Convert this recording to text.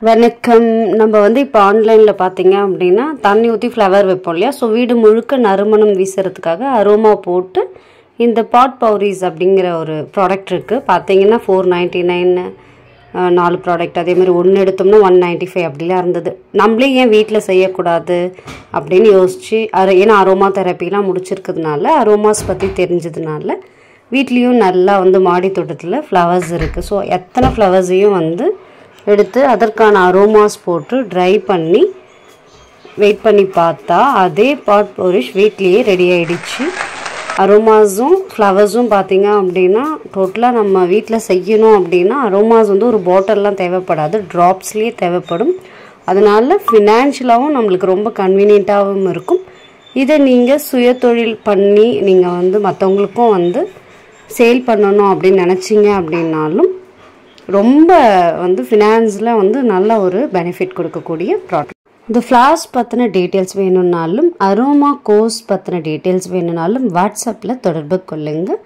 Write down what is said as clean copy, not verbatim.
வணக்கம். நம்ம வந்து இப்போ ஆன்லைனில் பார்த்தீங்க அப்படின்னா தண்ணி ஊற்றி ஃப்ளவர் வைப்போம் இல்லையா? ஸோ வீடு முழுக்க நறுமணம் வீசுறதுக்காக அரோமா போட்டு இந்த பாட் பவுரிஸ் அப்படிங்கிற ஒரு ப்ராடக்ட் இருக்குது. பார்த்தீங்கன்னா 499 4 ப்ராடக்ட், அதேமாதிரி ஒன்று எடுத்தோம்னா 195 அப்படிலாம் இருந்தது. நம்மளே ஏன் வீட்டில் செய்யக்கூடாது அப்படின்னு யோசிச்சு ஏன்னா அரோமா தெரப்பிலாம் முடிச்சிருக்கிறதுனால அரோமாஸ் பற்றி தெரிஞ்சதுனால வீட்லேயும் நல்லா வந்து மாடி தோட்டத்தில் ஃப்ளவர்ஸ் இருக்குது. ஸோ எத்தனை ஃப்ளவர்ஸையும் வந்து எடுத்து அதற்கான அரோமாஸ் போட்டு ட்ரை பண்ணி வெயிட் பண்ணி பார்த்தா அதே பாட் பவுரிஷ் வீட்லேயே ரெடி ஆகிடுச்சு. அரோமாஸும் ஃப்ளவர்ஸும் பார்த்திங்க அப்படின்னா டோட்டலாக நம்ம வீட்டில் செய்யணும் அப்படின்னா அரோமாஸ் வந்து ஒரு பாட்டில்லாம் தேவைப்படாது, ட்ராப்ஸ்லேயே தேவைப்படும். அதனால் ஃபினான்ஷியலாகவும் நம்மளுக்கு ரொம்ப கன்வீனியண்ட்டாகவும் இருக்கும். இதை நீங்கள் சுயதொழில் பண்ணி நீங்கள் வந்து மற்றவங்களுக்கும் வந்து சேல் பண்ணணும் அப்படின்னு நினச்சிங்க அப்படின்னாலும் ரொம்ப வந்து ஃபினான்ஸில் வந்து நல்ல ஒரு பெனிஃபிட் கொடுக்கக்கூடிய ப்ராடக்ட். இந்த ஃப்ளார்ஸ் பற்றின டீட்டெயில்ஸ் வேணும்னாலும் அரோமா கோர்ஸ் பற்றின டீட்டெயில்ஸ் வேணும்னாலும் வாட்ஸ்அப்பில் தொடர்பு கொள்ளுங்கள்.